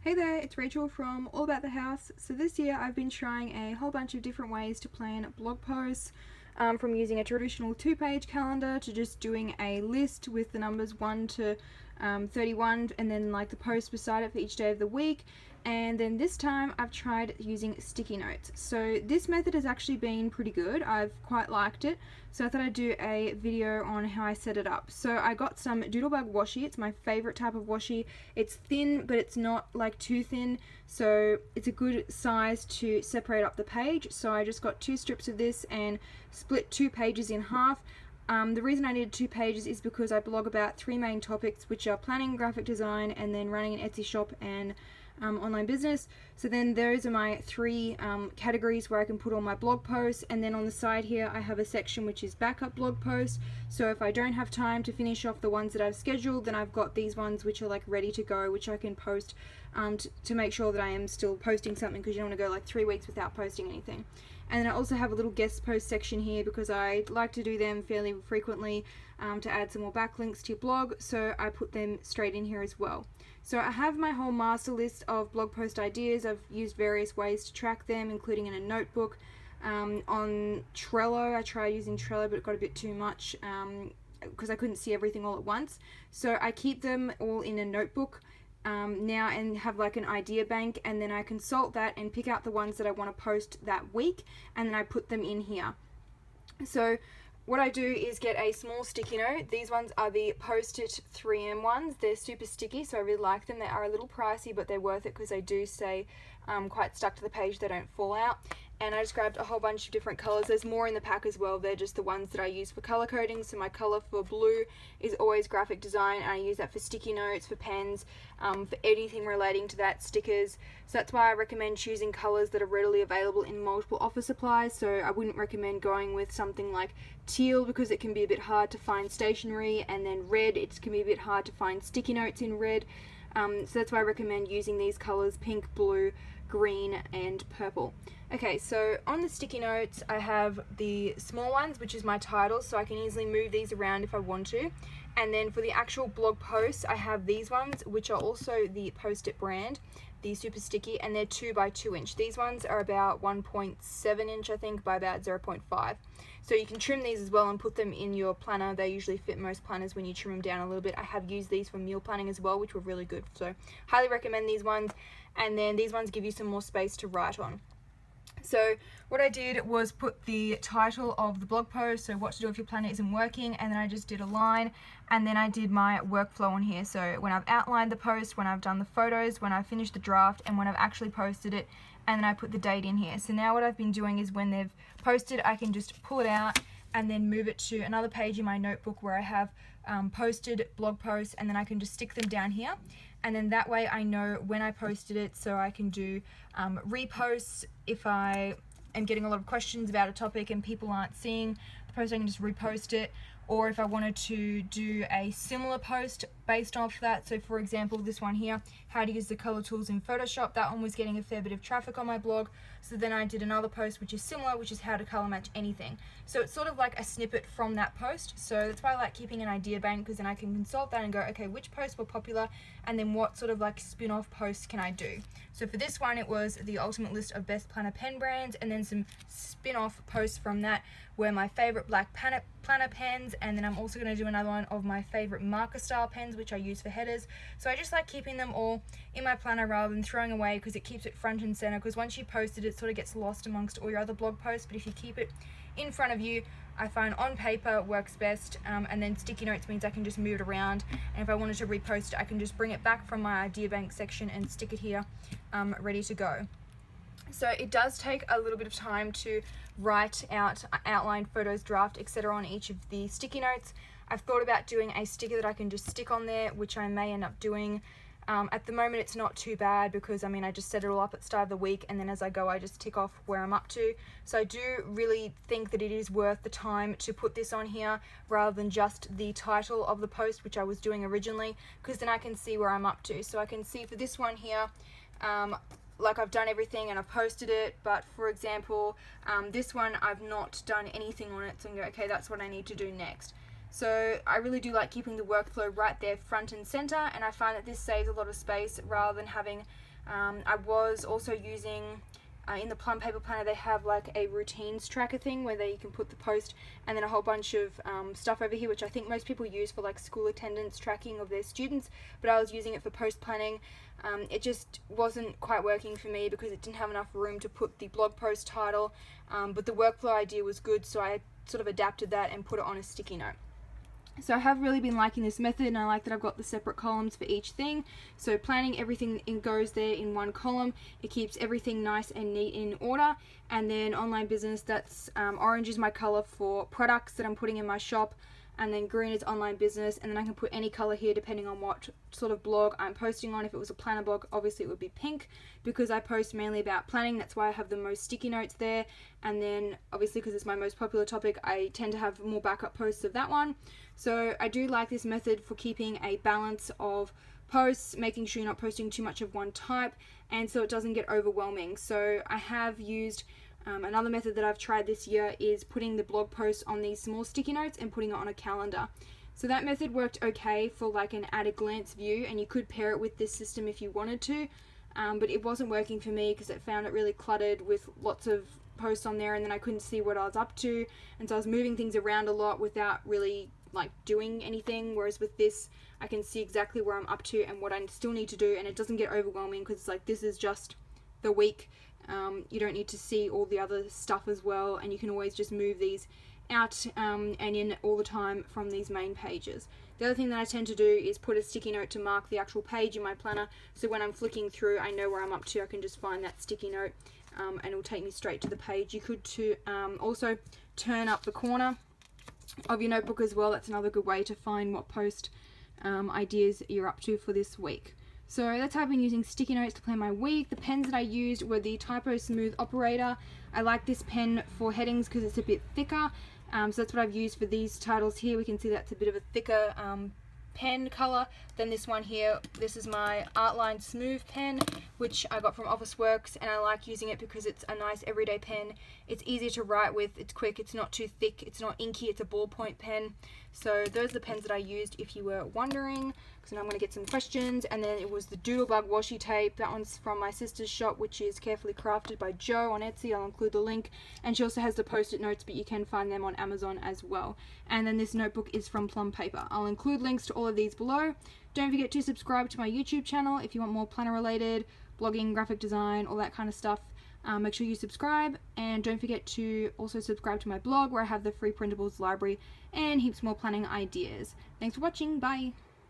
Hey there, it's Rachel from All About the House. So this year I've been trying a whole bunch of different ways to plan blog posts, from using a traditional 2-page calendar to just doing a list with the numbers 1 to 31 and then like the post beside it for each day of the week. And then this time I've tried using sticky notes. So this method has actually been pretty good. I've quite liked it. So I thought I'd do a video on how I set it up. So I got some Doodlebug washi. It's my favorite type of washi. It's thin, but it's not like too thin. So it's a good size to separate up the page. So I just got 2 strips of this and split 2 pages in half. The reason I needed 2 pages is because I blog about 3 main topics, which are planning, graphic design, and then running an Etsy shop and online business. So then those are my 3 categories where I can put all my blog posts, and then on the side here I have a section which is backup blog posts. So if I don't have time to finish off the ones that I've scheduled, then I've got these ones which are like ready to go, which I can post to make sure that I am still posting something, because you don't want to go like 3 weeks without posting anything. And then I also have a little guest post section here because I like to do them fairly frequently to add some more backlinks to your blog, so I put them straight in here as well. So I have my whole master list of blog post ideas. I've used various ways to track them, including in a notebook. On Trello, I tried using Trello, but it got a bit too much because I couldn't see everything all at once. So I keep them all in a notebook now and have like an idea bank, and then I consult that and pick out the ones that I want to post that week, and then I put them in here. So what I do is get a small sticky note. These ones are the Post-it 3M ones. They're super sticky, so I really like them. They are a little pricey, but they're worth it because they do stay quite stuck to the page. They don't fall out. And I just grabbed a whole bunch of different colors. There's more in the pack as well. They're just the ones that I use for color coding. So my color for blue is always graphic design, and I use that for sticky notes, for pens, for anything relating to that, stickers. So that's why I recommend choosing colors that are readily available in multiple office supplies. So I wouldn't recommend going with something like teal because it can be a bit hard to find stationery, and then red, it can be a bit hard to find sticky notes in red. So that's why I recommend using these colors: pink, blue, green, and purple. Okay, so on the sticky notes I have the small ones, which is my title, so I can easily move these around if I want to. And then for the actual blog posts, I have these ones, which are also the Post-it brand, the super sticky, and they're 2 by 2 inch. These ones are about 1.7 inch, I think, by about 0.5. So you can trim these as well and put them in your planner. They usually fit most planners when you trim them down a little bit. I have used these for meal planning as well, which were really good. So highly recommend these ones. And then these ones give you some more space to write on. So what I did was put the title of the blog post, so what to do if your planner isn't working, and then I just did a line, and then I did my workflow on here. So when I've outlined the post, when I've done the photos, when I've finished the draft, and when I've actually posted it, and then I put the date in here. So now what I've been doing is when they've posted, I can just pull it out and then move it to another page in my notebook where I have posted blog posts, and then I can just stick them down here. And then that way I know when I posted it, so I can do reposts if I am getting a lot of questions about a topic and people aren't seeing the post. I can just repost it. Or if I wanted to do a similar post based off that, so for example this one here, how to use the color tools in Photoshop, that one was getting a fair bit of traffic on my blog, so then I did another post which is similar, which is how to color match anything. So it's sort of like a snippet from that post, so that's why I like keeping an idea bank, because then I can consult that and go, okay, which posts were popular, and then what sort of like spin-off posts can I do. So for this one it was the ultimate list of best planner pen brands, and then some spin-off posts from that were my favorite black planner pens, and then I'm also going to do another one of my favorite marker style pens which I use for headers. So I just like keeping them all in my planner rather than throwing away, because it keeps it front and center, because once you post it, it sort of gets lost amongst all your other blog posts. But if you keep it in front of you, I find on paper works best, and then sticky notes means I can just move it around, and if I wanted to repost it, I can just bring it back from my idea bank section and stick it here ready to go. So it does take a little bit of time to write out outline, photos, draft, etc. on each of the sticky notes. I've thought about doing a sticker that I can just stick on there, which I may end up doing. At the moment it's not too bad because I just set it all up at the start of the week, and then as I go I just tick off where I'm up to. So I do really think that it is worth the time to put this on here rather than just the title of the post, which I was doing originally, because then I can see where I'm up to. So I can see for this one here, like I've done everything and I've posted it, but for example this one I've not done anything on it, so I can go, okay, that's what I need to do next. So I really do like keeping the workflow right there front and center, and I find that this saves a lot of space rather than having I was also using, in the Plum Paper Planner, they have like a routines tracker thing where you can put the post and then a whole bunch of stuff over here, which I think most people use for like school attendance tracking of their students, but I was using it for post planning. It just wasn't quite working for me because it didn't have enough room to put the blog post title, but the workflow idea was good, so I sort of adapted that and put it on a sticky note. So I have really been liking this method, and I like that I've got the separate columns for each thing. So planning, everything goes there in one column. It keeps everything nice and neat in order. And then online business, that's orange is my color for products that I'm putting in my shop, and then green is online business, and then I can put any color here depending on what sort of blog I'm posting on. If it was a planner blog, obviously it would be pink because I post mainly about planning. That's why I have the most sticky notes there. And then obviously because it's my most popular topic, I tend to have more backup posts of that one. So I do like this method for keeping a balance of posts, making sure you're not posting too much of one type, and so it doesn't get overwhelming. So I have used another method that I've tried this year is putting the blog post on these small sticky notes and putting it on a calendar. So that method worked okay for like an at a glance view, and you could pair it with this system if you wanted to, but it wasn't working for me because it found it really cluttered with lots of posts on there, and then I couldn't see what I was up to, and so I was moving things around a lot without really like doing anything. Whereas with this, I can see exactly where I'm up to and what I still need to do, and it doesn't get overwhelming because it's like this is just the week. You don't need to see all the other stuff as well, and you can always just move these out and in all the time from these main pages. The other thing that I tend to do is put a sticky note to mark the actual page in my planner, so when I'm flicking through I know where I'm up to. I can just find that sticky note and it will take me straight to the page. You could also turn up the corner of your notebook as well. That's another good way to find what post ideas you're up to for this week. So that's how I've been using sticky notes to plan my week. The pens that I used were the Typo Smooth Operator. I like this pen for headings because it's a bit thicker. So that's what I've used for these titles here. We can see that's a bit of a thicker pen color than this one here. This is my Artline Smooth pen, which I got from Officeworks, and I like using it because it's a nice everyday pen. It's easy to write with, it's quick, it's not too thick, it's not inky, it's a ballpoint pen. So those are the pens that I used if you were wondering. So now I'm going to get some questions. And then it was the Doodlebug washi tape. That one's from my sister's shop, which is Carefully Crafted by Jo on Etsy. I'll include the link. And she also has the post-it notes, but you can find them on Amazon as well. And then this notebook is from Plum Paper. I'll include links to all of these below. Don't forget to subscribe to my YouTube channel if you want more planner related, blogging, graphic design, all that kind of stuff. Make sure you subscribe, and don't forget to also subscribe to my blog where I have the free printables library and heaps more planning ideas. Thanks for watching. Bye.